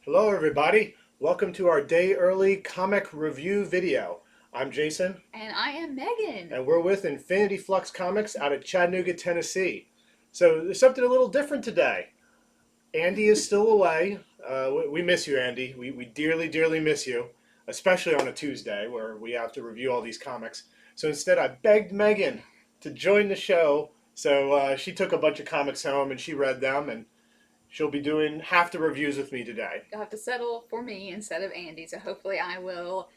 Hello everybody, welcome to our day early comic review video. I'm Jason, And I am Megan. and we're with Infinity Flux Comics out of Chattanooga, Tennessee. So there's something a little different today. Andy is still away. We miss you, Andy. We dearly, dearly miss you, especially on a Tuesday where we have to review all these comics. So instead, I begged Megan to join the show. So she took a bunch of comics home and she read them, and she'll be doing half the reviews with me today. You'll have to settle for me instead of Andy, so hopefully I will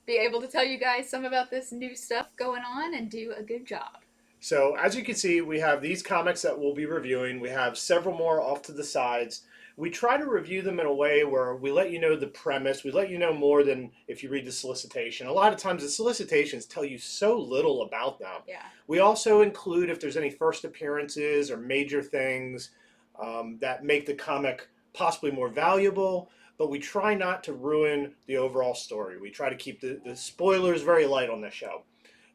be able to tell you guys some about this new stuff going on and do a good job. So as you can see, we have these comics that we'll be reviewing. We have several more off to the sides. We try to review them in a way where we let you know the premise. We let you know more than if you read the solicitation. A lot of times the solicitations tell you so little about them. Yeah. We also include if there's any first appearances or major things that make the comic possibly more valuable, but we try not to ruin the overall story. We try to keep the spoilers very light on this show.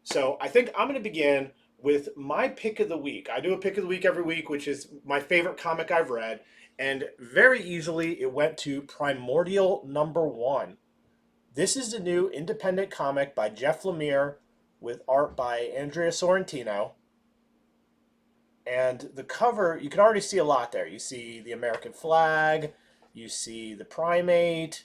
So I think I'm going to begin with my pick of the week. I do a pick of the week every week, which is my favorite comic I've read. And very easily, it went to Primordial #1. This is the new independent comic by Jeff Lemire with art by Andrea Sorrentino. And the cover, you can already see a lot there. You see the American flag, you see the primate,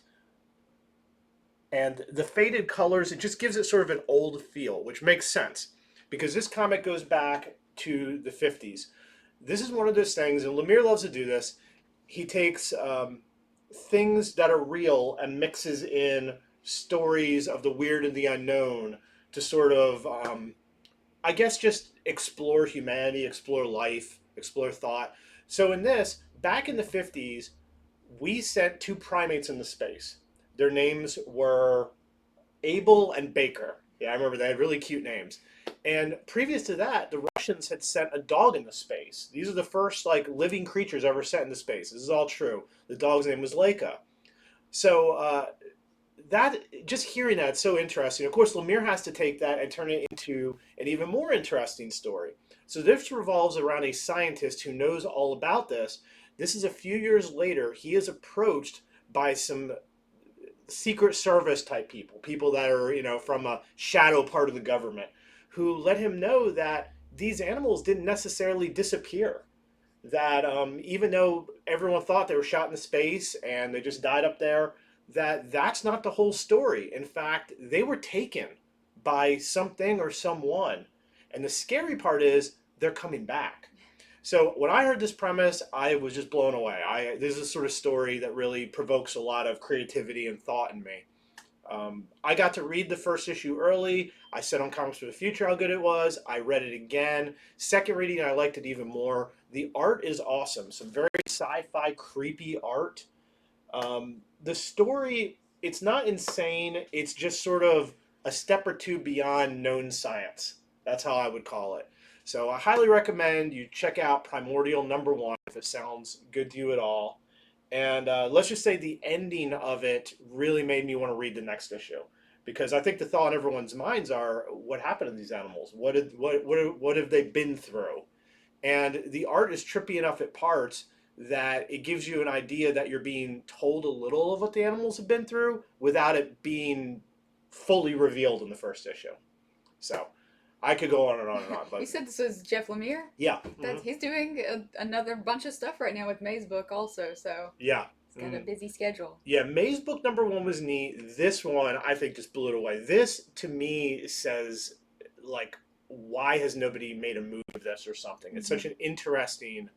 and the faded colors, it just gives it sort of an old feel, which makes sense because this comic goes back to the 50s. This is one of those things, and Lemire loves to do this. He takes things that are real and mixes in stories of the weird and the unknown to sort of, I guess, just explore humanity, explore life, explore thought. So in this, back in the 50s, we sent two primates into space. Their names were Abel and Baker. Yeah, I remember they had really cute names. And previous to that, the Russians had sent a dog into space. These are the first living creatures ever sent into space. This is all true. The dog's name was Laika. So that just hearing that is so interesting. Of course, Lemire has to take that and turn it into an even more interesting story. So this revolves around a scientist who knows all about this. This is a few years later. He is approached by some Secret Service type people, people that are, from a shadow part of the government, who let him know that these animals didn't necessarily disappear. That even though everyone thought they were shot into space and they just died up there, that's not the whole story. In fact, they were taken by something or someone. And the scary part is they're coming back. So when I heard this premise, I was just blown away. This is a sort of story that really provokes a lot of creativity and thought in me. I got to read the first issue early. I said on Comics for the Future how good it was. I read it again. Second reading, I liked it even more. The art is awesome. Some very sci-fi, creepy art. The story, it's not insane. It's just sort of a step or two beyond known science. That's how I would call it. So I highly recommend you check out Primordial #1 if it sounds good to you at all. And let's just say the ending of it really made me want to read the next issue because I think the thought in everyone's minds are, what happened to these animals? What have they been through? And the art is trippy enough at parts that it gives you an idea that you're being told a little of what the animals have been through without it being fully revealed in the first issue. So I could go on and on and on. But You said this was Jeff Lemire? yeah, He's doing another bunch of stuff right now with May's book also, so yeah. he's got a busy schedule. Yeah, May's book #1 was neat. This one, I think, just blew it away. This, to me, says, why has nobody made a move of this or something? It's such an interesting,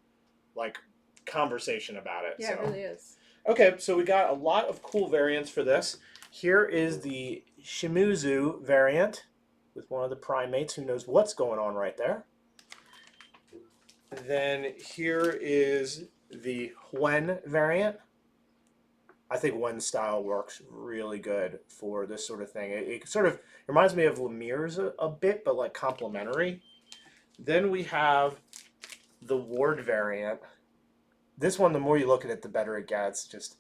conversation about it. Yeah, it really is. Okay, so we got a lot of cool variants for this. Here is the Shimuzu variant with one of the primates who knows what's going on right there. Then here is the Huen variant. I think Wen's style works really good for this sort of thing. It sort of reminds me of Lemire's a bit, but complementary. Then we have the Ward variant. This one, the more you look at it, the better it gets. Just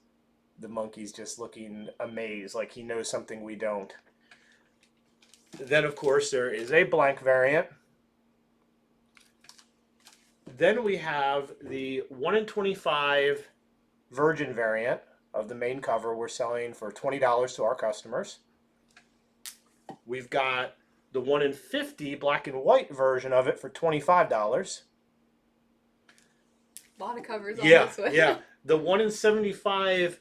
the monkey's just looking amazed, like he knows something we don't. Then, of course, there is a blank variant. Then we have the 1 in 25 Virgin variant of the main cover we're selling for $20 to our customers. We've got the 1 in 50 black and white version of it for $25. A lot of covers on Yeah, this one. yeah. The 1 in 75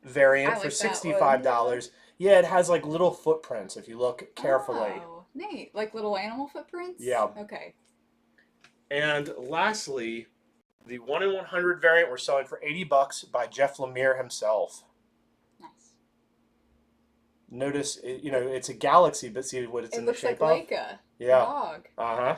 variant I for like that $65. Yeah, it has like little footprints if you look carefully. Oh, neat. Like little animal footprints? Yeah. Okay. And lastly, the 1 in 100 variant we're selling for $80 by Jeff Lemire himself. Nice. Notice, it's a galaxy, but see what it's in the shape of? It looks like Leica. Yeah. Dog. Uh-huh.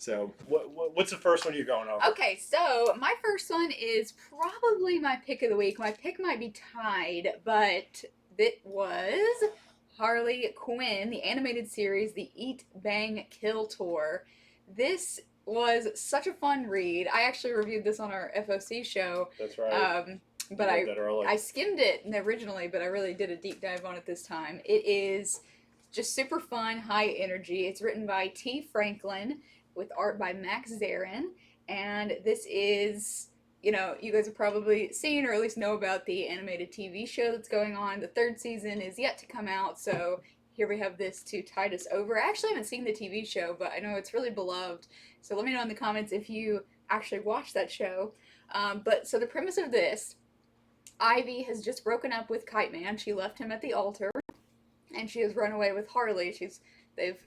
So, what's the first one you're going over? Okay, so my first one is probably my pick of the week. My pick might be tied, but it was Harley Quinn, the animated series, the Eat, Bang, Kill Tour. This was such a fun read. I actually reviewed this on our FOC show. That's right. But I skimmed it originally, but I really did a deep dive on it this time. It is just super fun, high energy. It's written by T. Franklin with art by Max Zarin. And this is, you guys have probably seen or at least know about the animated TV show that's going on. The 3rd season is yet to come out, so here we have this to tide us over. I actually haven't seen the TV show, but I know it's really beloved. So let me know in the comments if you actually watched that show. So the premise of this, Ivy has just broken up with Kite Man. She left him at the altar, and she has run away with Harley. They've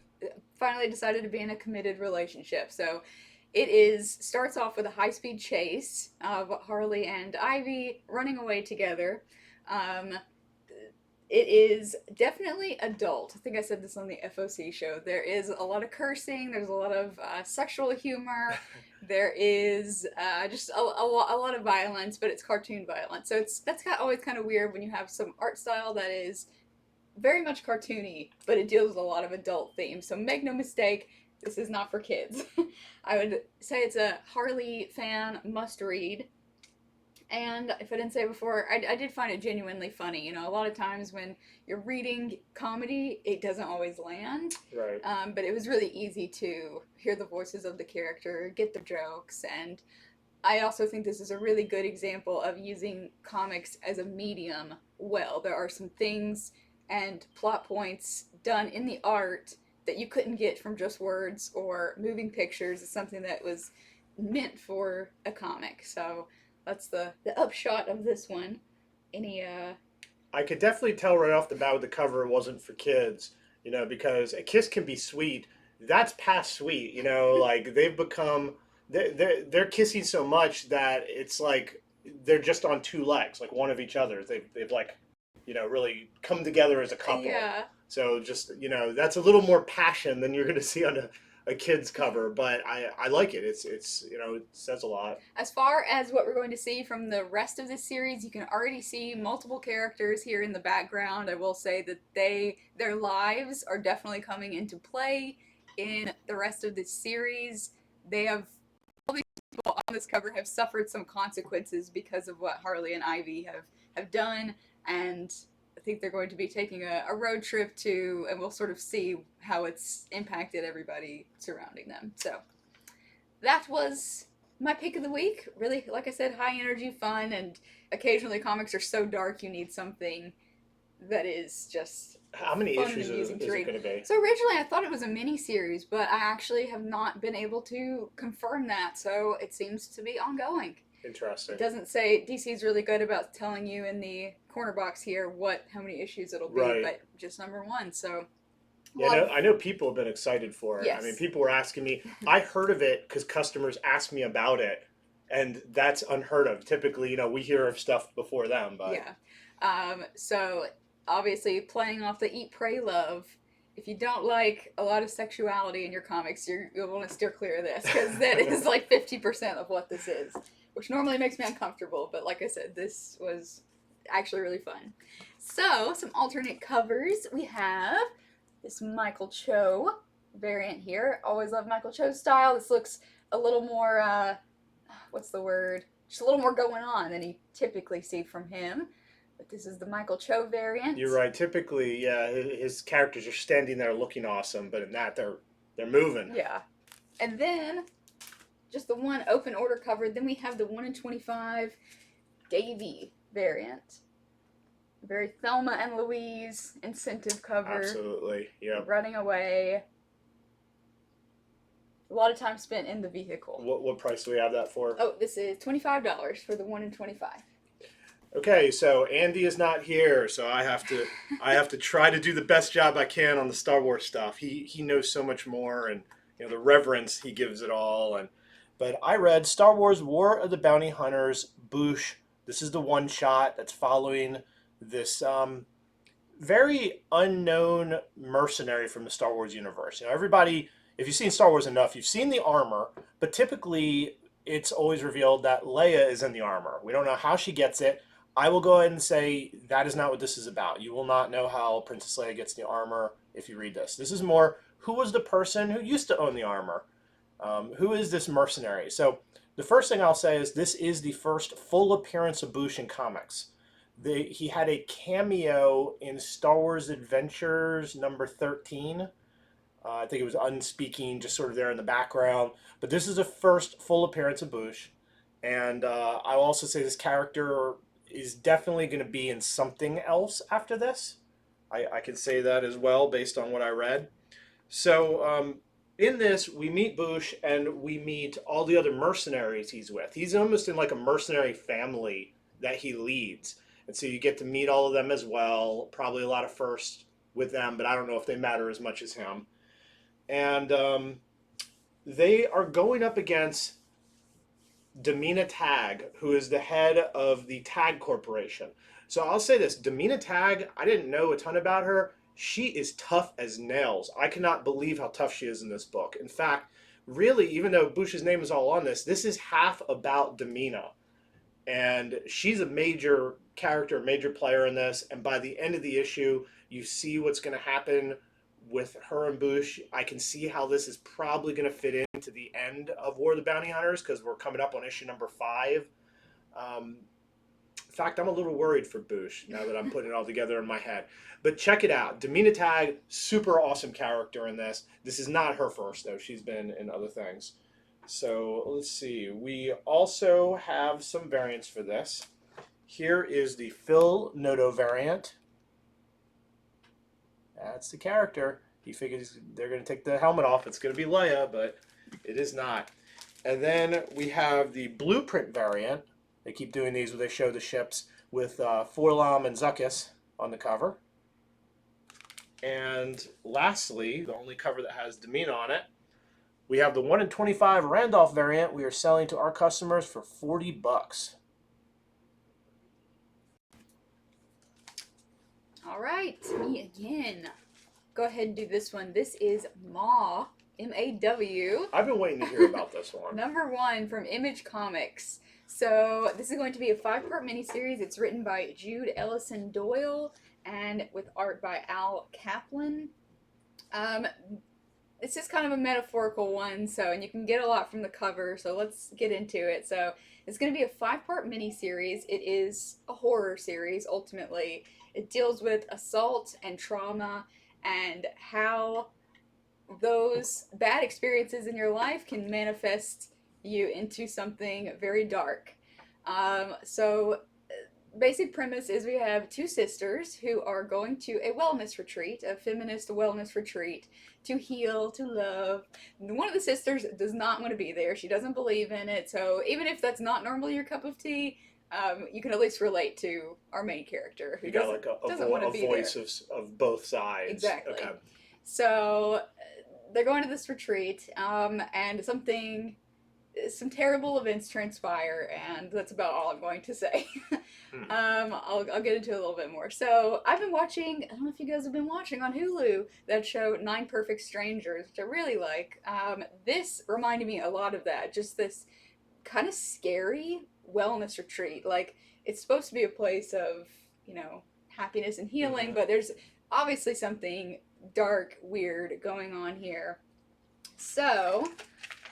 finally decided to be in a committed relationship. So it starts off with a high-speed chase of Harley and Ivy running away together. It is definitely adult. I think I said this on the FOC show. There is a lot of cursing. There's a lot of sexual humor. There is just a lot of violence, but it's cartoon violence. So that's always kind of weird when you have some art style that is very much cartoony, but it deals with a lot of adult themes. So make no mistake, this is not for kids. I would say it's a Harley fan must read. And if I didn't say it before, I did find it genuinely funny. A lot of times when you're reading comedy, it doesn't always land. Right. But it was really easy to hear the voices of the character, get the jokes, and I also think this is a really good example of using comics as a medium well. There are some things and plot points done in the art that you couldn't get from just words or moving pictures. It's something that was meant for a comic. So that's the upshot of this one. I could definitely tell right off the bat with the cover it wasn't for kids, because a kiss can be sweet. That's past sweet, like they've become, they're kissing so much that it's like they're just on 2 legs, like one of each other. They've like, really come together as a couple. Yeah. So just, that's a little more passion than you're going to see on a kid's cover, but I like it. It's it says a lot. As far as what we're going to see from the rest of this series, you can already see multiple characters here in the background. I will say that their lives are definitely coming into play in the rest of this series. All these people on this cover have suffered some consequences because of what Harley and Ivy have done, and I think they're going to be taking a road trip and we'll sort of see how it's impacted everybody surrounding them. So that was my pick of the week. Really, like I said, high energy, fun, and occasionally comics are so dark you need something that is just how many fun issues and amusing is to it read. going to be? So originally I thought it was a mini-series, but I actually have not been able to confirm that, so it seems to be ongoing. Interesting. It doesn't say. DC's really good about telling you in the corner box here how many issues it'll be, Right. but just number 1. So yeah, I know people have been excited for it. Yes. I mean, people were asking me. I heard of it because customers asked me about it, and that's unheard of. Typically, we hear of stuff before them, but yeah. So obviously, playing off the Eat, Pray, Love. If you don't like a lot of sexuality in your comics, you'll want to steer clear of this because that is like 50% of what this is, which normally makes me uncomfortable. But like I said, this was actually really fun. So some alternate covers. We have this Michael Cho variant here. Always love Michael Cho's style. This looks a little more, what's the word? Just a little more going on than you typically see from him. But this is the Michael Cho variant. You're right. Typically, yeah, his characters are standing there looking awesome, but in that they're moving. Yeah. And then just the one open order cover. Then we have the 1 in 25 Davy variant. Very Thelma and Louise incentive cover. Absolutely, yeah. Running away. A lot of time spent in the vehicle. What price do we have that for? Oh, this is $25 for the 1 in 25. Okay, so Andy is not here, so I have to try to do the best job I can on the Star Wars stuff. He knows so much more, and the reverence he gives it all. But I read Star Wars: War of the Bounty Hunters, Boushh. This is the one shot that's following this very unknown mercenary from the Star Wars universe. Everybody, if you've seen Star Wars enough, you've seen the armor, but typically it's always revealed that Leia is in the armor. We don't know how she gets it. I will go ahead and say that is not what this is about. You will not know how Princess Leia gets the armor if you read this. This is more, who was the person who used to own the armor? Who is this mercenary? So the first thing I'll say is this is the first full appearance of Boushh in comics. He had a cameo in Star Wars Adventures number 13. I think it was Unspeaking, just sort of there in the background. But this is the first full appearance of Boushh. And I'll also say this character is definitely going to be in something else after this. I can say that as well based on what I read. So in this, we meet Boushh and we meet all the other mercenaries he's with. He's almost in like a mercenary family that he leads. And so you get to meet all of them as well. Probably a lot of firsts with them, but I don't know if they matter as much as him. And they are going up against Demina Tag, who is the head of the Tag Corporation. So I'll say this, Demina Tag, I didn't know a ton about her. She is tough as nails. I cannot believe how tough she is in this book. In fact, really, even though Boush's name is all on this is half about Demina. And she's a major character, major player in this. And by the end of the issue, you see what's going to happen with her and Boushh. I can see how this is probably going to fit into the end of War of the Bounty Hunters because we're coming up on issue number 5. In fact, I'm a little worried for Boushh now that I'm putting it all together in my head. But check it out. Demina Tag, super awesome character in this. This is not her first, though. She's been in other things. So let's see. We also have some variants for this. Here is the Phil Noto variant. That's the character. He figures they're going to take the helmet off. It's going to be Leia, but it is not. And then we have the Blueprint variant. They keep doing these where they show the ships with Forlom and Zuckuss on the cover. And lastly, the only cover that has Demina on it, we have the 1 in 25 Randolph variant we are selling to our customers for $40. All right, me again. Go ahead and do this one. This is Maw, M-A-W. I've been waiting to hear about this one. Number 1 from Image Comics. So this is going to be a 5-part miniseries. It's written by Jude Ellison Doyle and with art by Al Kaplan. This is kind of a metaphorical one, and you can get a lot from the cover, so let's get into it. So it's going to be a 5-part miniseries. It is a horror series, ultimately. It deals with assault and trauma and how those bad experiences in your life can manifest you into something very dark. Basic premise is we have 2 sisters who are going to a wellness retreat, a feminist wellness retreat, to heal, to love. One of the sisters does not want to be there. She doesn't believe in it. So even if that's not normally your cup of tea, you can at least relate to our main character who doesn't want to be there. A voice of both sides. Exactly. Okay. So they're going to this retreat, and some terrible events transpire, and that's about all I'm going to say. I'll get into it a little bit more. So I've been watching, I don't know if you guys have been watching on Hulu, that show 9 Perfect Strangers, which I really like. This reminded me a lot of that, just this kind of scary wellness retreat. Like, it's supposed to be a place of, happiness and healing, but there's obviously something dark, weird going on here. So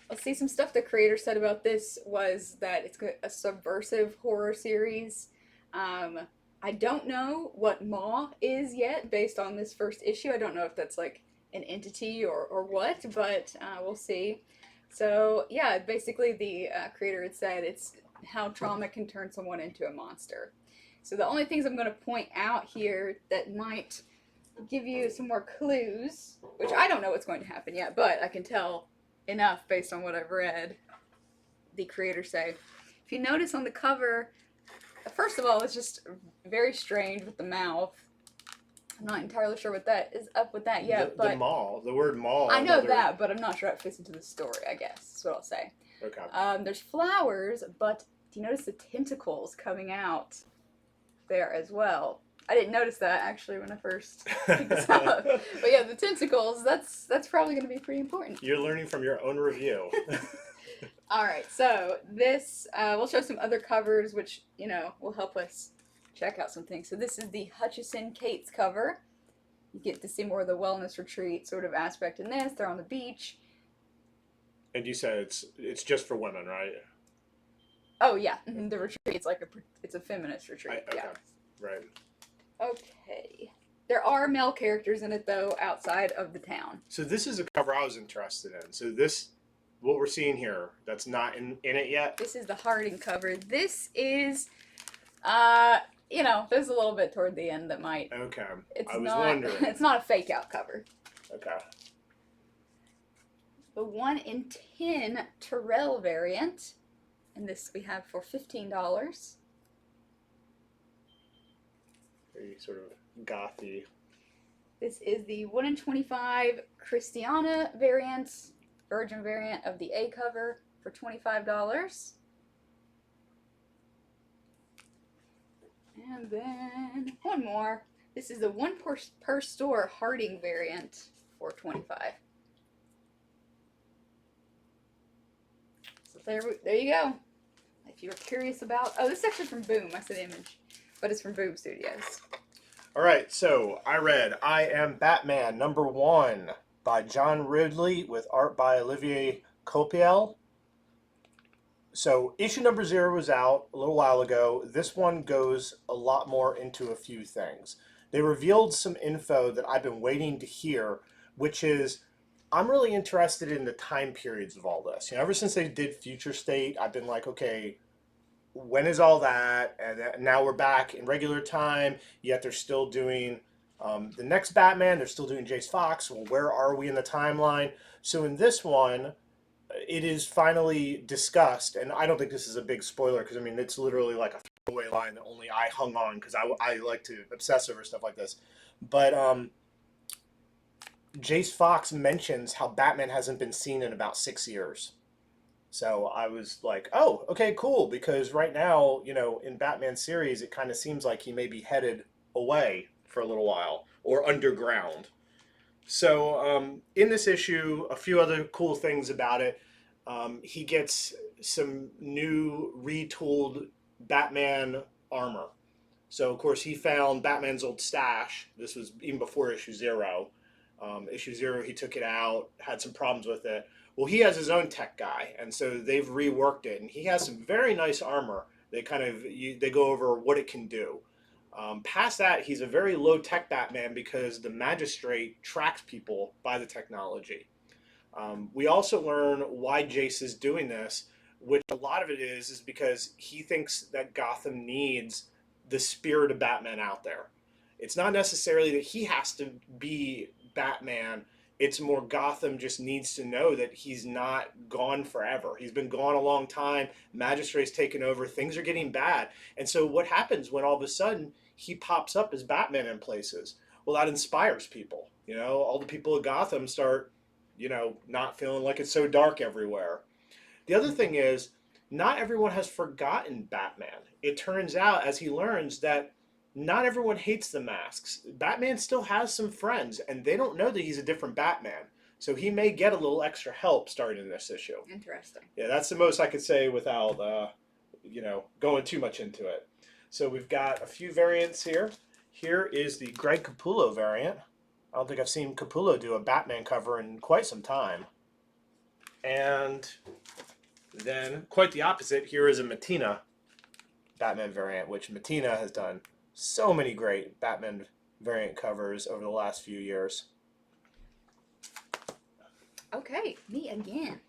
let's see, some stuff the creator said about this was that it's a subversive horror series. I don't know what Maw is yet based on this first issue. I don't know if that's like an entity or what, but we'll see. So yeah, basically the creator had said it's how trauma can turn someone into a monster. So the only things I'm going to point out here that might give you some more clues, which I don't know what's going to happen yet, but I can tell enough based on what I've read the creators say. If you notice on the cover, first of all, it's just very strange with the mouth. I'm not entirely sure what that is up with that yet, but the word mall. I know that, but I'm not sure how it fits into the story, I guess. That's what I'll say. Okay. There's flowers, but do you notice the tentacles coming out there as well? I didn't notice that actually when I first picked this up. But yeah, the tentacles, that's probably going to be pretty important. You're learning from your own review. Alright, so this, we'll show some other covers which, will help us check out some things. So this is the Hutchison Cates cover. You get to see more of the wellness retreat sort of aspect in this. They're on the beach. And you said it's just for women, right? Oh yeah, the retreat, it's a feminist retreat. Okay. Yeah. Right. Okay. There are male characters in it though, outside of the town. So this is a cover I was interested in. So this, what we're seeing here, that's not in it yet. This is the Harding cover. This is, there's a little bit toward the end that might. Okay. It's I was not, wondering. It's not a fake out cover. Okay. The 1 in 10 Terrell variant, and this we have for $15. Very sort of gothy. This is the 1 in 25 Christiana variant, Virgin variant of the A cover for $25. And then one more. This is the 1 per store Harding variant for $25. So there you go. If you're curious about, this is actually from Boom. I said Image, but it's from Boom Studios. All right, so I read I Am Batman #1 by John Ridley with art by Olivier Coipel. So issue #0 was out a little while ago. This one goes a lot more into a few things. They revealed some info that I've been waiting to hear, which is I'm really interested in the time periods of all this. Ever since they did Future State, I've been like, okay, when is all that? And now we're back in regular time, yet they're still doing the next Batman. They're still doing Jace Fox. Well, where are we in the timeline? So in this one, it is finally discussed, and I don't think this is a big spoiler because, it's literally like a throwaway line that only I hung on because I like to obsess over stuff like this. But Jace Fox mentions how Batman hasn't been seen in about 6 years. So I was like, oh, okay, cool, because right now, in Batman series, it kind of seems like he may be headed away for a little while or underground. So in this issue, a few other cool things about it. He gets some new retooled Batman armor. So, of course, he found Batman's old stash. This was even before issue 0. Issue 0, he took it out, had some problems with it. Well, he has his own tech guy, and so they've reworked it, and he has some very nice armor. They they go over what it can do. Past that, he's a very low-tech Batman because the Magistrate tracks people by the technology. We also learn why Jace is doing this, which a lot of it is because he thinks that Gotham needs the spirit of Batman out there. It's not necessarily that he has to be Batman. It's more Gotham just needs to know that he's not gone forever. He's been gone a long time. Magistrate's taken over. Things are getting bad. And so what happens when all of a sudden he pops up as Batman in places? Well, that inspires people. All the people of Gotham start, not feeling like it's so dark everywhere. The other thing is, not everyone has forgotten Batman. It turns out, as he learns, that not everyone hates the masks. Batman still has some friends, and they don't know that he's a different Batman. So he may get a little extra help starting in this issue. Interesting. Yeah, that's the most I could say without, going too much into it. So we've got a few variants here. Here is the Greg Capullo variant. I don't think I've seen Capullo do a Batman cover in quite some time. And then, quite the opposite, here is a Mattina Batman variant, which Mattina has done so many great Batman variant covers over the last few years. Okay, me again.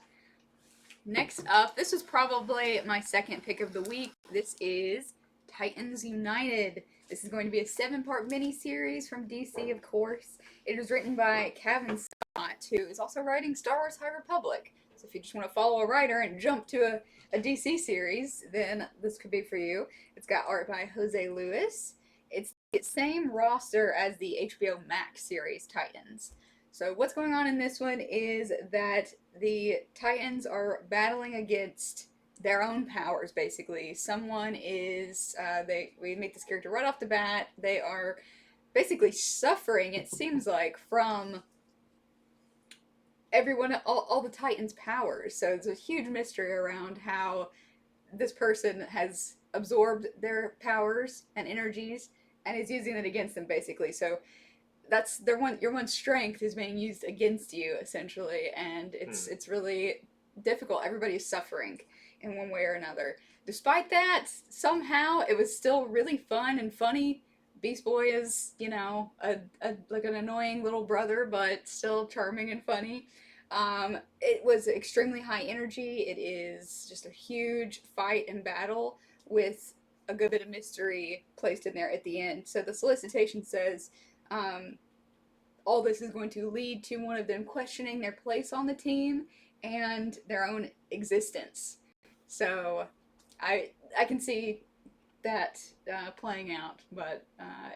Next up, this was probably my second pick of the week. This is Titans United. This is going to be a 7-part miniseries from DC, of course. It is written by Kevin Scott, who is also writing Star Wars High Republic. So if you just want to follow a writer and jump to a DC series, then this could be for you. It's got art by Jose Luis. It's the same roster as the HBO Max series Titans. So what's going on in this one is that the Titans are battling against their own powers, basically. Someone is, we meet this character right off the bat. They are basically suffering, it seems like, from everyone, all the Titans' powers. So it's a huge mystery around how this person has absorbed their powers and energies and is using it against them, basically. So that's your one strength is being used against you, essentially, and it's really difficult. Everybody's suffering in one way or another. Despite that, somehow it was still really fun and funny. Beast Boy is, like an annoying little brother, but still charming and funny. It was extremely high energy. It is just a huge fight and battle with a good bit of mystery placed in there at the end. So the solicitation says, all this is going to lead to one of them questioning their place on the team and their own existence. So I can see that playing out. But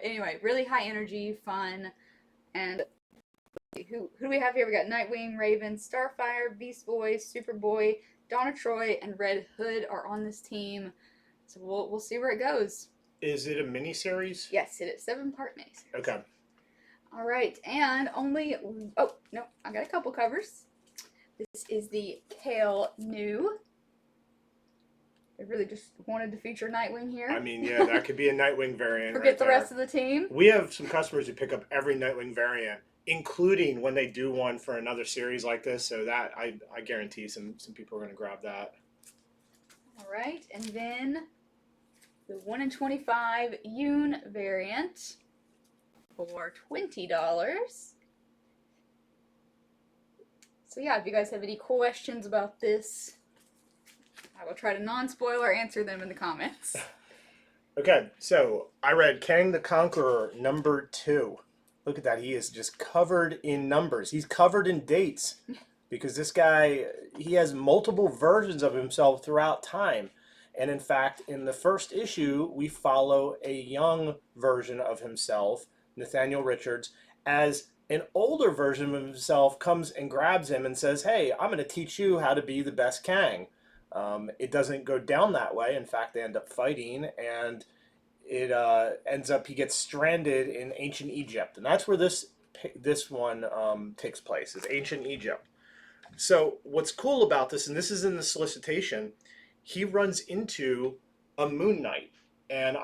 anyway, really high energy, fun, and who do we have here? We got Nightwing, Raven, Starfire, Beast Boy, Superboy, Donna Troy, and Red Hood are on this team. So we'll see where it goes. Is it a miniseries? Yes, it is 7-part miniseries. Okay. All right, and I got a couple covers. This is the Kale New. They really just wanted to feature Nightwing here. I mean, yeah, that could be a Nightwing variant. Forget the rest of the team. We have some customers who pick up every Nightwing variant, including when they do one for another series like this. So that I guarantee some people are going to grab that. All right, and then the 1 in 25 Yoon variant for $20. So yeah, if you guys have any questions about this, I will try to non-spoiler answer them in the comments. Okay, so I read Kang the Conqueror #2. Look at that, he is just covered in numbers. He's covered in dates because this guy, he has multiple versions of himself throughout time. And in fact, in the first issue, we follow a young version of himself, Nathaniel Richards, as an older version of himself comes and grabs him and says, hey, I'm going to teach you how to be the best Kang. It doesn't go down that way. In fact, they end up fighting, and it ends up he gets stranded in ancient Egypt. And that's where this one takes place, is ancient Egypt. So what's cool about this, and this is in the solicitation, he runs into a Moon Knight. And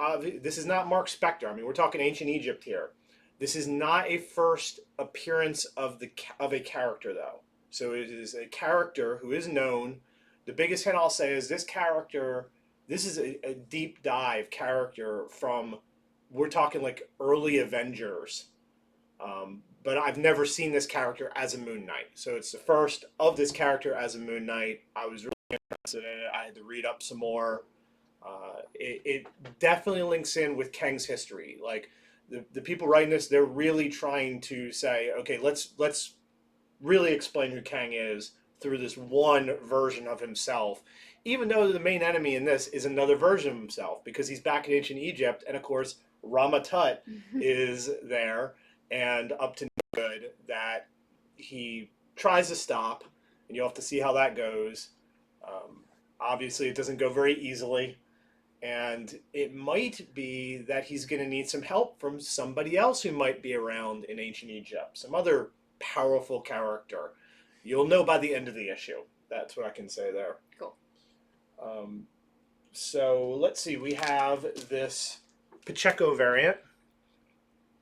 this is not Mark Spector. I mean, we're talking ancient Egypt here. This is not a first appearance of a character, though. So it is a character who is known. The biggest hint I'll say is this character, this is a deep dive character from, we're talking like early Avengers. But I've never seen this character as a Moon Knight. So it's the first of this character as a Moon Knight. I was really interested in it. I had to read up some more. It definitely links in with Kang's history. Like the people writing this, they're really trying to say, okay, let's really explain who Kang is through this one version of himself, even though the main enemy in this is another version of himself, because he's back in ancient Egypt, and of course Rama Tut is there and up to no good that he tries to stop, and you'll have to see how that goes. Obviously it doesn't go very easily, and it might be that he's going to need some help from somebody else who might be around in ancient Egypt, some other powerful character. You'll know by the end of the issue. That's what I can say there. Cool. So let's see. We have this Pacheco variant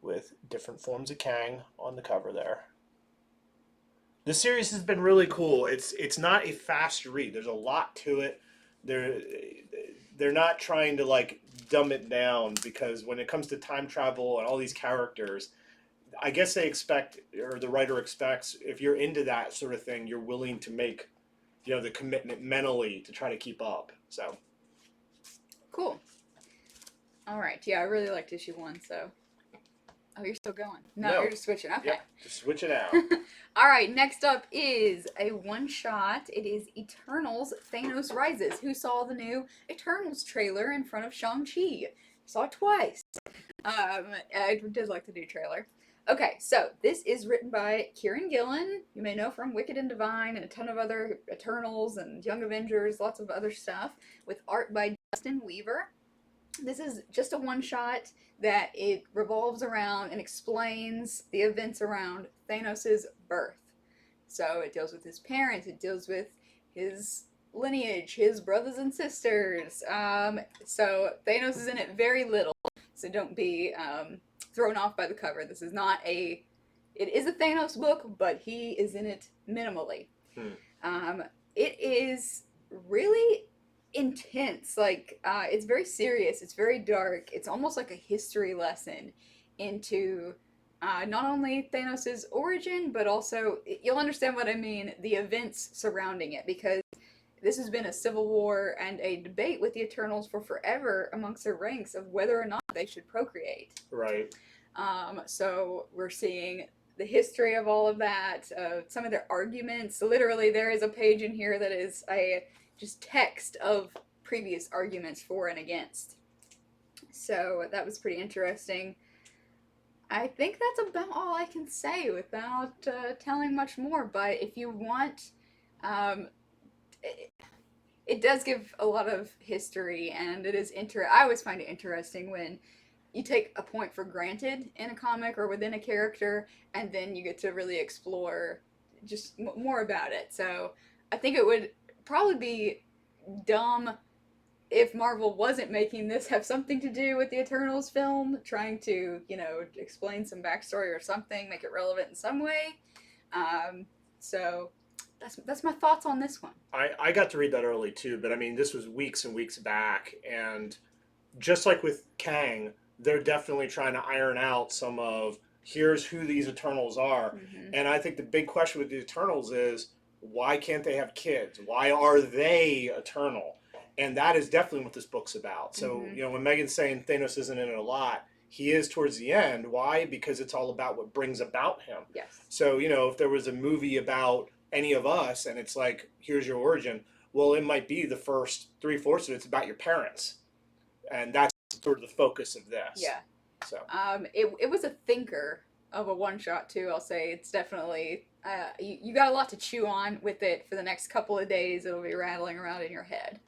with different forms of Kang on the cover there. The series has been really cool. It's not a fast read. There's a lot to it. They're not trying to like dumb it down, because when it comes to time travel and all these characters, I guess they expect, or the writer expects, if you're into that sort of thing, you're willing to make the commitment mentally to try to keep up. So cool. All right. Yeah, I really liked issue 1. So, oh, you're still going? No, you're just switching. Okay. Yep, just switch it out. All right. Next up is a one-shot. It is Eternals: Thanos Rises. Who saw the new Eternals trailer in front of Shang-Chi? Saw it twice. I did like the new trailer. Okay, so this is written by Kieran Gillen. You may know from Wicked and Divine and a ton of other Eternals and Young Avengers, lots of other stuff, with art by Dustin Weaver. This is just a one-shot that it revolves around and explains the events around Thanos' birth. So it deals with his parents, it deals with his lineage, his brothers and sisters. So Thanos is in it very little, so don't be thrown off by the cover. This is not it is a Thanos book, but he is in it minimally. It is really intense. Like, it's very serious, it's very dark, it's almost like a history lesson into not only Thanos' origin, but also, you'll understand what I mean, the events surrounding it, because this has been a civil war and a debate with the Eternals for forever amongst their ranks of whether or not they should procreate. Right. So we're seeing the history of all of that, some of their arguments. Literally, there is a page in here that is just text of previous arguments for and against. So that was pretty interesting. I think that's about all I can say without telling much more, but if you want... It does give a lot of history, and it is I always find it interesting when you take a point for granted in a comic or within a character, and then you get to really explore just more about it. So I think it would probably be dumb if Marvel wasn't making this have something to do with the Eternals film, trying to, explain some backstory or something, make it relevant in some way. So that's my thoughts on this one. I got to read that early too, but I mean, this was weeks and weeks back, and just like with Kang, they're definitely trying to iron out some of, here's who these Eternals are. Mm-hmm. And I think the big question with the Eternals is, why can't they have kids? Why are they eternal? And that is definitely what this book's about. So, when Megan's saying Thanos isn't in it a lot, he is towards the end. Why? Because it's all about what brings about him. Yes. So, if there was a movie about any of us and it's like, here's your origin, well, it might be the first 3/4 of it's about your parents. And that's sort of the focus of this. Yeah. So it was a thinker of a one-shot too, I'll say. It's definitely, you got a lot to chew on with it for the next couple of days. It'll be rattling around in your head.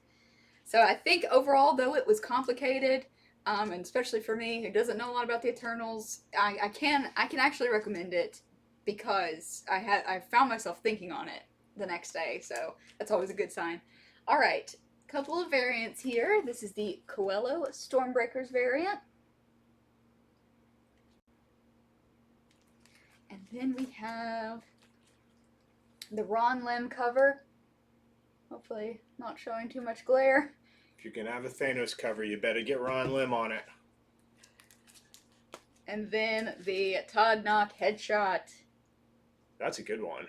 So I think overall, though it was complicated, and especially for me who doesn't know a lot about the Eternals, I can actually recommend it because I found myself thinking on it the next day, so that's always a good sign. All right, couple of variants here. This is the Coelho Stormbreakers variant. And then we have the Ron Lim cover. Hopefully not showing too much glare. if you can have a Thanos cover, you better get Ron Lim on it. And then the Todd Knock headshot. That's a good one.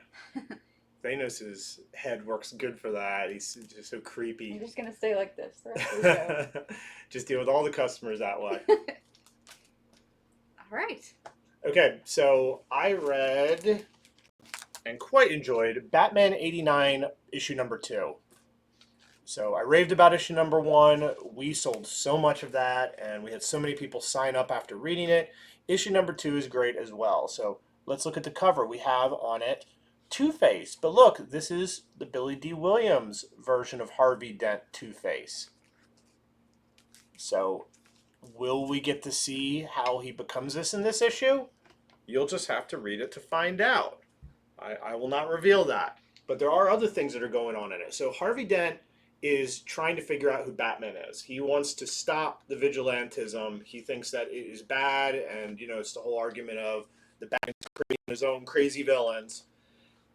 Thanos' head works good for that. He's just so creepy. I'm just going to stay like this the rest of the show. Just deal with all the customers that way. All right. Okay, so I read and quite enjoyed Batman 89 issue number 2. So I raved about issue number 1. We sold so much of that, and we had so many people sign up after reading it. Issue number 2 is great as well. So let's look at the cover. We have on it Two-Face. But look, this is the Billy D. Williams version of Harvey Dent Two-Face. So will we get to see how he becomes this in this issue? You'll just have to read it to find out. I will not reveal that. But there are other things that are going on in it. So Harvey Dent is trying to figure out who Batman is. He wants to stop the vigilantism. He thinks that it is bad, and it's the whole argument of the Batman's creating his own crazy villains.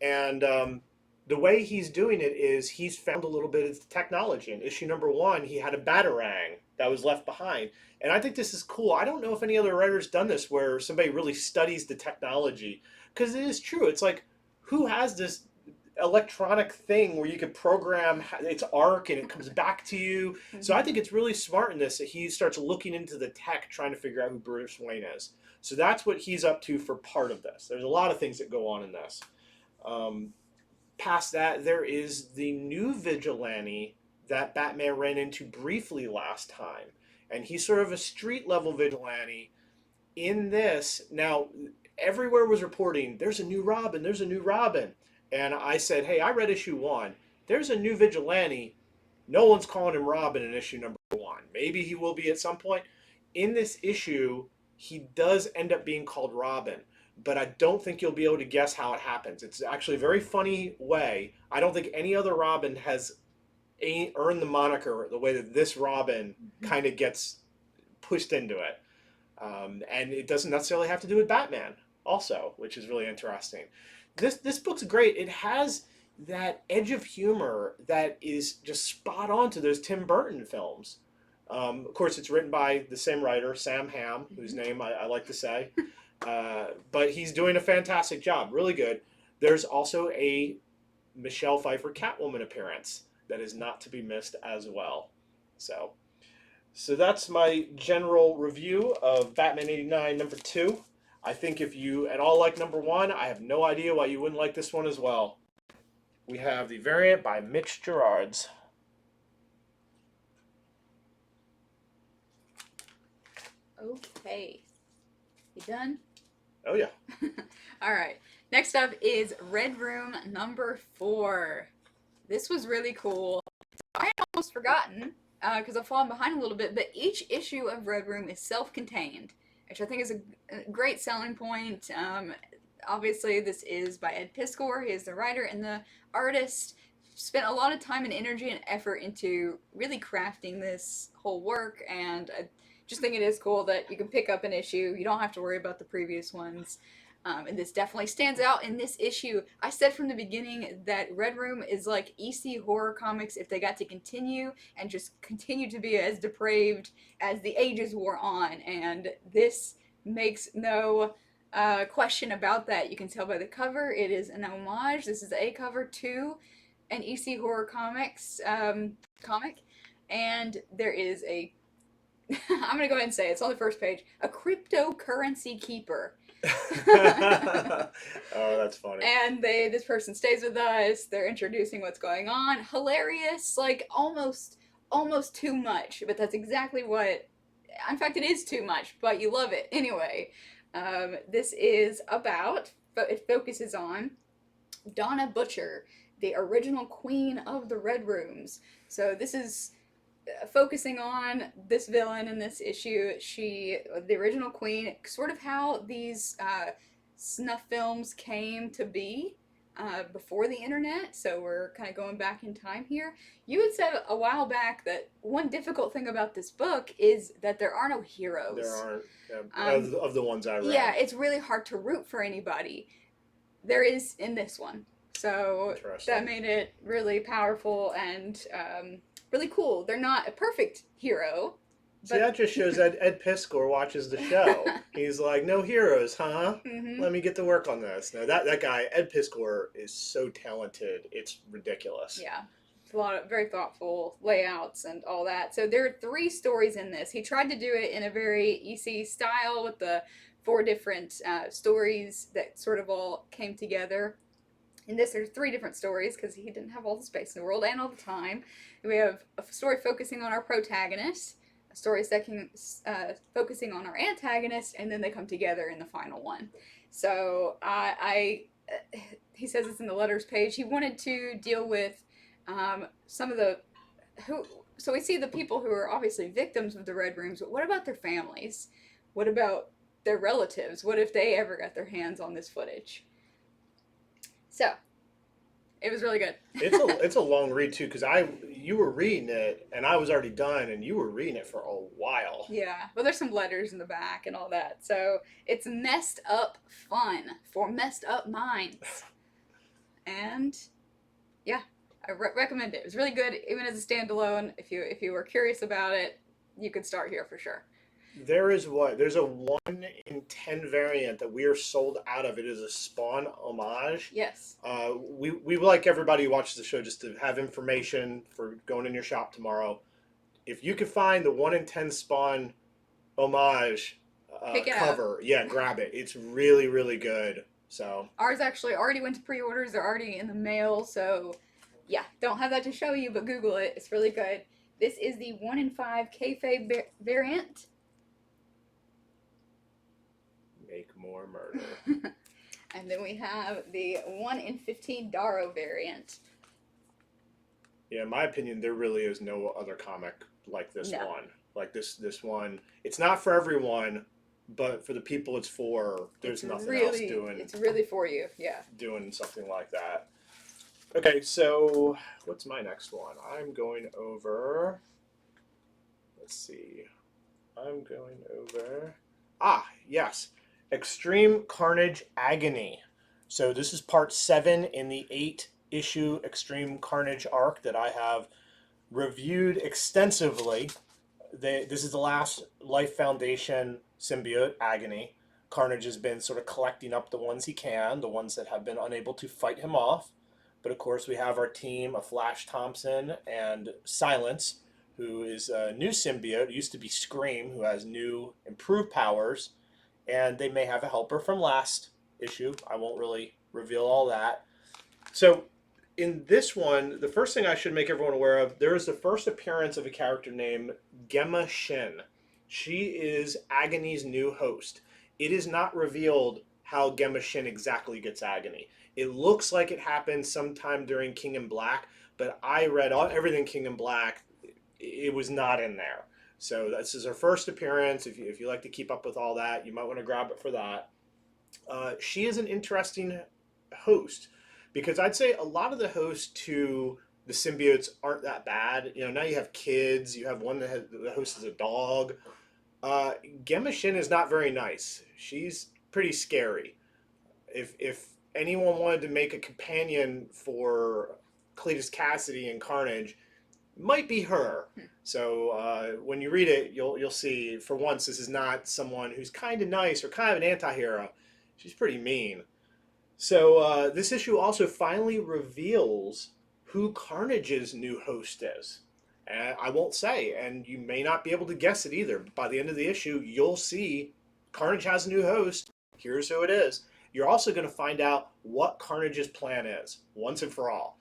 And the way he's doing it is he's found a little bit of technology. In issue number 1, he had a Batarang that was left behind. And I think this is cool. I don't know if any other writer's done this where somebody really studies the technology. Because it is true. It's like, who has this electronic thing where you could program its arc and it comes back to you. So I think it's really smart in this that he starts looking into the tech, trying to figure out who Bruce Wayne is. So that's what he's up to for part of this. There's a lot of things that go on in this. Past that, there is the new vigilante that Batman ran into briefly last time. And he's sort of a street level vigilante in this. Now, everywhere was reporting, there's a new Robin, there's a new Robin. And I said, hey, I read issue 1. There's a new vigilante. No one's calling him Robin in issue number 1. Maybe he will be at some point. In this issue, he does end up being called Robin. But I don't think you'll be able to guess how it happens. It's actually a very funny way. I don't think any other Robin has earned the moniker the way that this Robin kind of gets pushed into it. And it doesn't necessarily have to do with Batman also, which is really interesting. This book's great. It has that edge of humor that is just spot on to those Tim Burton films. Of course, it's written by the same writer, Sam Hamm, whose name I like to say. But he's doing a fantastic job. Really good. There's also a Michelle Pfeiffer Catwoman appearance that is not to be missed as well. So that's my general review of Batman 89 number 2. I think if you at all like number 1, I have no idea why you wouldn't like this one as well. We have the variant by Mitch Gerards. Okay. You done? Oh, yeah. All right. Next up is Red Room number 4. This was really cool. I had almost forgotten, because I've fallen behind a little bit, but each issue of Red Room is self-contained, which I think is a great selling point. Obviously, this is by Ed Piskor. He is the writer and the artist. Spent a lot of time and energy and effort into really crafting this whole work, and I just think it is cool that you can pick up an issue. You don't have to worry about the previous ones. And this definitely stands out in this issue. I said from the beginning that Red Room is like EC horror comics if they got to continue and just continue to be as depraved as the ages wore on. And this makes no question about that. You can tell by the cover. It is an homage. This is a cover to an EC horror comics comic. And there is a, I'm going to go ahead and say it. It's on the first page, a cryptocurrency keeper. Oh, that's funny. And this person stays with us. They're introducing what's going on. Hilarious, like almost too much, but that's exactly what. In fact, it is too much, but you love it anyway. This is about. It focuses on Donna Butcher, the original queen of the Red Rooms. So this is focusing on this villain in this issue. She, the original queen, sort of how these snuff films came to be before the internet. So we're kind of going back in time here. You had said a while back that one difficult thing about this book is that there are no heroes. There aren't, of the ones I read. Yeah, it's really hard to root for anybody. There is in this one. So that made it really powerful and really cool. They're not a perfect hero. See, that just shows that Ed Piskor watches the show. He's like, no heroes, huh? Mm-hmm. Let me get to work on this. Now, that guy, Ed Piskor, is so talented. It's ridiculous. Yeah. It's a lot of very thoughtful layouts and all that. So there are 3 stories in this. He tried to do it in a very EC style with the 4 different stories that sort of all came together. In this, there's 3 different stories because he didn't have all the space in the world and all the time. We have a story focusing on our protagonist, a story focusing on our antagonist, and then they come together in the final one. So he says this in the letters page. He wanted to deal with some of the so we see the people who are obviously victims of the Red Rooms, but what about their families? What about their relatives? What if they ever got their hands on this footage? So, it was really good. It's a long read too, because you were reading it and I was already done, and you were reading it for a while. Yeah, well, there's some letters in the back and all that, so it's messed up fun for messed up minds, and yeah, I recommend it. It was really good, even as a standalone. If you were curious about it, you could start here for sure. There's a 1 in 10 variant that we are sold out of. It is a Spawn homage. Yes. We would like everybody who watches the show just to have information for going in your shop tomorrow. If you could find the 1 in 10 Spawn homage cover, grab it. It's really, really good. So ours actually already went to pre-orders. They're already in the mail. So yeah, don't have that to show you, but Google it. It's really good. This is the 1 in 5 kayfabe variant. Make more murder. And then we have the 1 in 15 Darrow variant. Yeah, in my opinion, there really is no other comic like this one. Like this one. It's not for everyone, but for the people it's for, there's nothing else doing. It's really for you, yeah. Doing something like that. Okay, so what's my next one? I'm going over. Let's see. I'm going over. Yes. Extreme Carnage Agony. So this is part 7 in the 8-issue Extreme Carnage arc that I have reviewed extensively. This is the last Life Foundation symbiote, Agony. Carnage has been sort of collecting up the ones he can, the ones that have been unable to fight him off. But of course we have our team of Flash Thompson and Silence, who is a new symbiote. It used to be Scream, who has new improved powers. And they may have a helper from last issue. I won't really reveal all that. So in this one, the first thing I should make everyone aware of, there is the first appearance of a character named Gemma Shin. She is Agony's new host. It is not revealed how Gemma Shin exactly gets Agony. It looks like it happened sometime during King in Black, but I read everything King in Black. It was not in there. So this is her first appearance. If you like to keep up with all that, you might want to grab it for that. She is an interesting host because I'd say a lot of the hosts to the symbiotes aren't that bad. You know, now you have kids. You have one the host is a dog. Gemma Shin is not very nice. She's pretty scary. If anyone wanted to make a companion for Cletus Cassidy and Carnage, it might be her. So when you read it, you'll see, for once, this is not someone who's kind of nice or kind of an anti-hero. She's pretty mean. So this issue also finally reveals who Carnage's new host is. And I won't say, and you may not be able to guess it either. But by the end of the issue, you'll see Carnage has a new host. Here's who it is. You're also going to find out what Carnage's plan is, once and for all.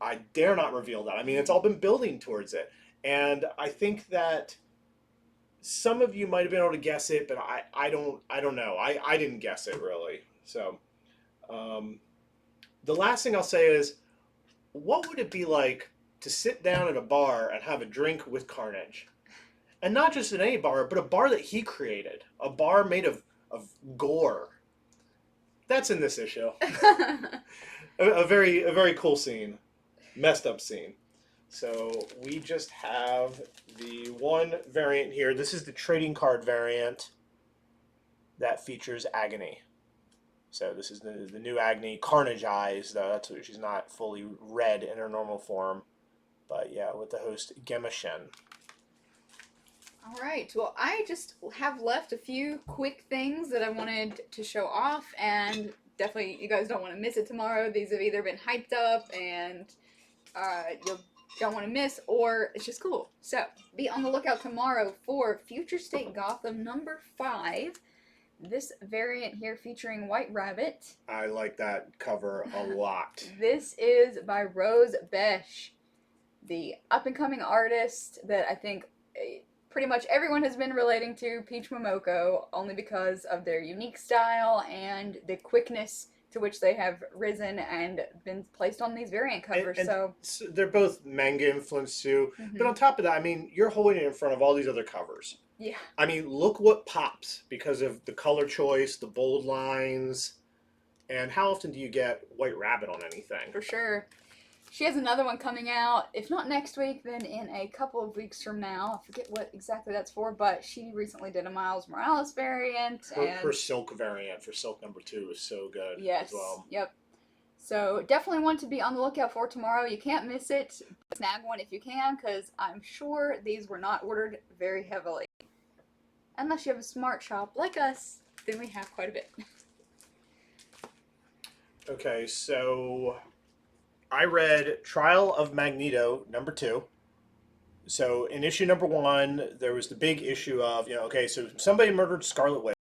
I dare not reveal that. I mean, it's all been building towards it. And I think that some of you might have been able to guess it, but I don't know. I didn't guess it, really. So the last thing I'll say is, what would it be like to sit down at a bar and have a drink with Carnage? And not just at any bar, but a bar that he created. A bar made of gore. That's in this issue. a very cool scene. Messed up scene. So we just have the one variant here. This is the trading card variant that features Agony. So this is the new Agony. Carnage eyes, though. That's what, she's not fully red in her normal form. But yeah, with the host Gemma Shin. All right. Well, I just have left a few quick things that I wanted to show off, and definitely you guys don't want to miss it tomorrow. These have either been hyped up and you don't want to miss, or it's just cool. So be on the lookout tomorrow for Future State Gotham number 5. This variant here featuring White Rabbit. I like that cover a lot. This is by Rose Besch, the up-and-coming artist that I think pretty much everyone has been relating to Peach Momoko, only because of their unique style and the quickness to which they have risen and been placed on these variant covers. And so they're both manga influenced too. Mm-hmm. But on top of that, I mean, you're holding it in front of all these other covers. Yeah. I mean, look what pops because of the color choice, the bold lines, and how often do you get White Rabbit on anything? For sure. She has another one coming out, if not next week, then in a couple of weeks from now. I forget what exactly that's for, but she recently did a Miles Morales variant. Her Silk variant for Silk number 2 is so good as well. Yep. So definitely want to be on the lookout for tomorrow. You can't miss it. Snag one if you can, because I'm sure these were not ordered very heavily. Unless you have a smart shop like us, then we have quite a bit. Okay, so I read Trial of Magneto #2. So in issue #1, there was the big issue of, okay, so somebody murdered Scarlet Witch.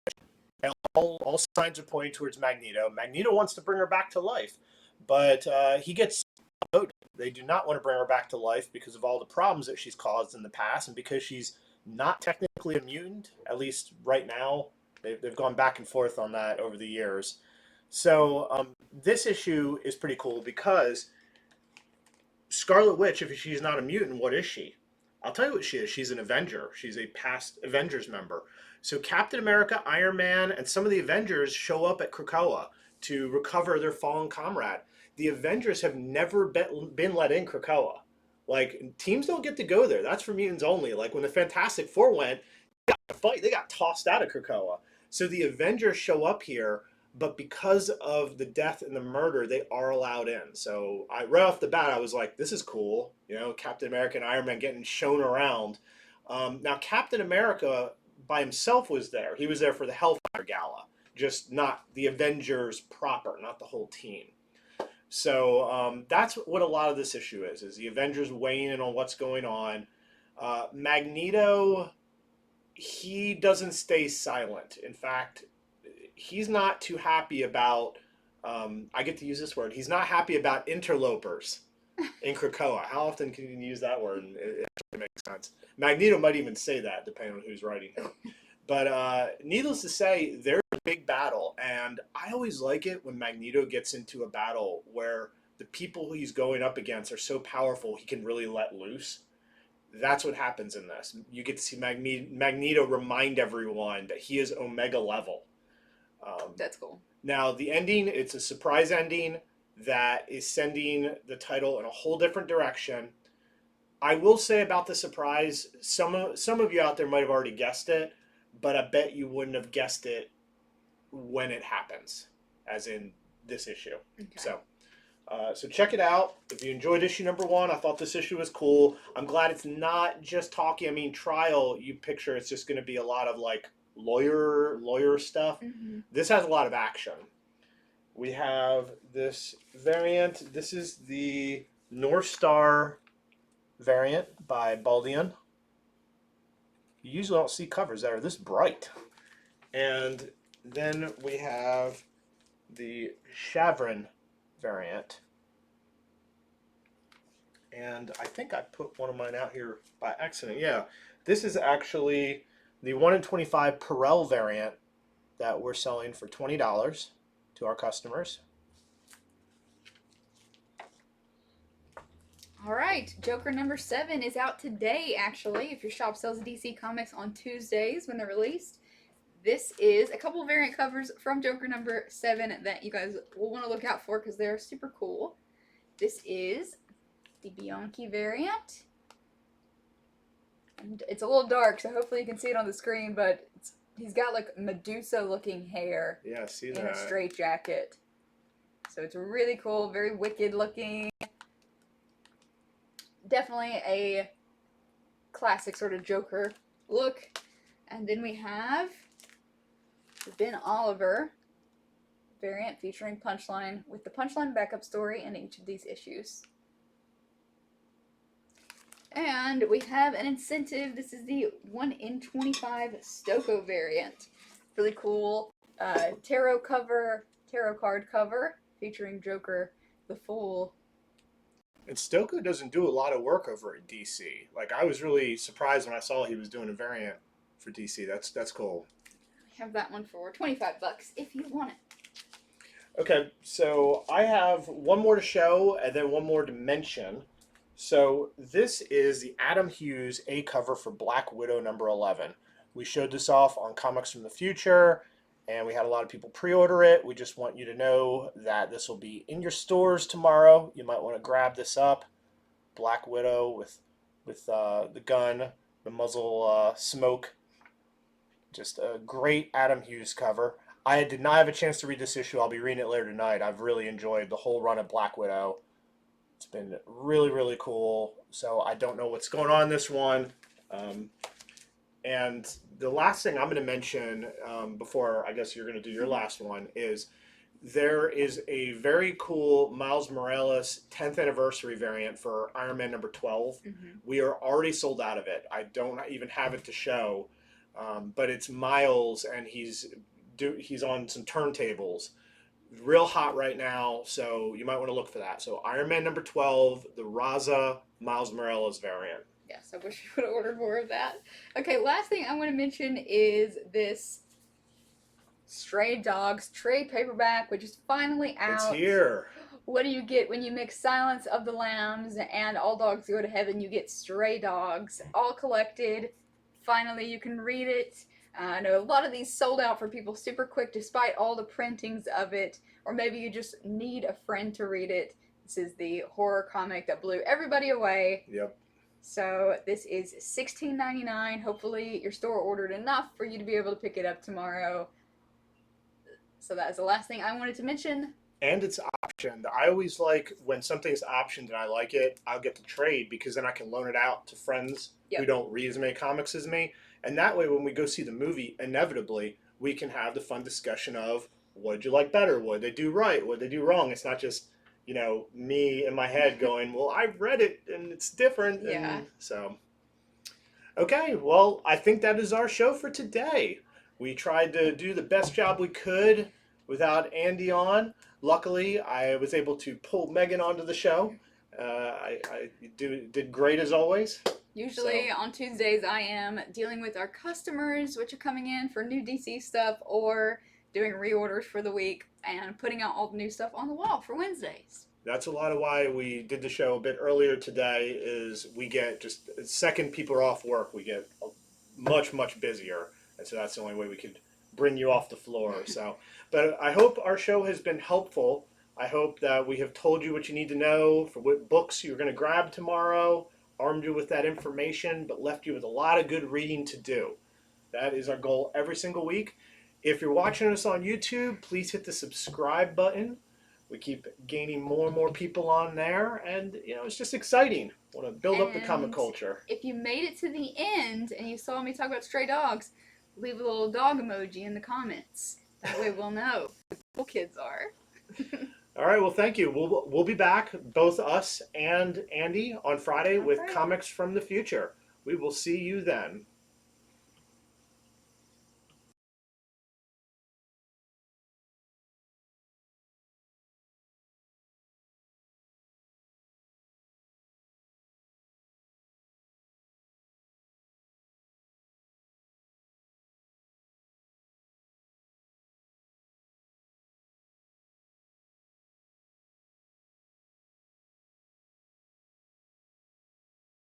And all signs are pointing towards Magneto. Magneto wants to bring her back to life, but he gets voted. They do not want to bring her back to life because of all the problems that she's caused in the past, and because she's not technically a mutant, at least right now. They've gone back and forth on that over the years. So this issue is pretty cool because Scarlet Witch, if she's not a mutant, what is she? I'll tell you what she is. She's an Avenger. She's a past Avengers member. So Captain America, Iron Man, and some of the Avengers show up at Krakoa to recover their fallen comrade. The Avengers have never been let in Krakoa. Like, teams don't get to go there. That's for mutants only. Like, when the Fantastic Four went, they got to fight. They got tossed out of Krakoa. So the Avengers show up here, but because of the death and the murder, they are allowed in. So right off the bat, I was like, this is cool. Captain America and Iron Man getting shown around. Now, Captain America by himself was there. He was there for the Hellfire Gala, just not the Avengers proper, not the whole team. So that's what a lot of this issue is the Avengers weighing in on what's going on. Magneto, he doesn't stay silent. In fact, he's not too happy about, I get to use this word, he's not happy about interlopers in Krakoa. How often can you use that word? And it actually makes sense. Magneto might even say that, depending on who's writing him. But needless to say, there's a big battle. And I always like it when Magneto gets into a battle where the people he's going up against are so powerful he can really let loose. That's what happens in this. You get to see Magneto remind everyone that he is Omega level. That's cool. Now, the ending, it's a surprise ending that is sending the title in a whole different direction. I will say about the surprise, some of you out there might have already guessed it, but I bet you wouldn't have guessed it when it happens, as in this issue. Okay. So check it out. If you enjoyed issue #1, I thought this issue was cool. I'm glad it's not just talking. I mean, Trial, you picture it's just going to be a lot of like lawyer stuff. Mm-hmm. This has a lot of action. We have this variant. This is the North Star variant by Baldian. You usually don't see covers that are this bright. And then we have the Shavrin variant. And I think I put one of mine out here by accident. Yeah, this is actually the 1 in 25 Perel variant that we're selling for $20 to our customers. All right, Joker #7 is out today, actually, if your shop sells DC Comics on Tuesdays when they're released. This is a couple variant covers from Joker #7 that you guys will want to look out for because they're super cool. This is the Bianchi variant. And it's a little dark, so hopefully you can see it on the screen, but he's got like Medusa-looking hair. Yeah, see that. In a straight jacket. So it's really cool, very wicked looking. Definitely a classic sort of Joker look. And then we have the Ben Oliver variant featuring Punchline with the Punchline backup story in each of these issues. And we have an incentive. This is the 1 in 25 Stoko variant. Really cool tarot card cover featuring Joker the Fool. And Stoko doesn't do a lot of work over at DC. Like, I was really surprised when I saw he was doing a variant for DC. That's cool. I have that one for $25 if you want it. Okay, so I have one more to show and then one more to mention. So this is the Adam Hughes A cover for Black Widow #11. We showed this off on Comics from the Future, and we had a lot of people pre-order it. We just want you to know that this will be in your stores tomorrow. You might want to grab this up. Black Widow with the gun, the muzzle smoke. Just a great Adam Hughes cover. I did not have a chance to read this issue. I'll be reading it later tonight. I've really enjoyed the whole run of Black Widow. It's been really, really cool. So I don't know what's going on in this one. And the last thing I'm going to mention before I guess you're going to do your last one is there is a very cool Miles Morales 10th anniversary variant for Ironman number 12. We are already sold out of it. I don't even have it to show, but it's Miles and he's on some turntables. Real hot right now, so you might want to look for that. So Ironman number 12, the Raza Miles Morales variant. Yes, I wish you would have ordered more of that. Okay, last thing I want to mention is this Stray Dogs trade paperback, which is finally out. It's here. What do you get when you mix Silence of the Lambs and All Dogs Go to Heaven? You get Stray Dogs, all collected. Finally, you can read it. I know a lot of these sold out for people super quick despite all the printings of it, or maybe you just need a friend to read it. This is the horror comic that blew everybody away. Yep. So this is $16.99. Hopefully your store ordered enough for you to be able to pick it up tomorrow. So that is the last thing I wanted to mention. And it's optioned. I always like when something's optioned and I like it, I'll get the trade because then I can loan it out to friends who don't read as many comics as me. And that way when we go see the movie, inevitably, we can have the fun discussion of what did you like better? What did they do right? What did they do wrong? It's not just, me in my head going, well, I read it and it's different. Yeah. And so, okay, well, I think that is our show for today. We tried to do the best job we could without Andy on. Luckily, I was able to pull Megan onto the show. I did great as always. Usually on Tuesdays, I am dealing with our customers, which are coming in for new DC stuff, or doing reorders for the week and putting out all the new stuff on the wall for Wednesdays. That's a lot of why we did the show a bit earlier today is we get just the second people are off work, we get much, much busier. And so that's the only way we could bring you off the floor. So, but I hope our show has been helpful. I hope that we have told you what you need to know for what books you're going to grab tomorrow, armed you with that information, but left you with a lot of good reading to do. That is our goal every single week. If you're watching us on YouTube, please hit the subscribe button. We keep gaining more and more people on there, and it's just exciting. Want to build up the comic culture. If you made it to the end and you saw me talk about stray dogs, leave a little dog emoji in the comments. That way we'll know who the cool kids are. All right, well, thank you. We'll be back, both us and Andy, on Friday with Comics from the Future. We will see you then.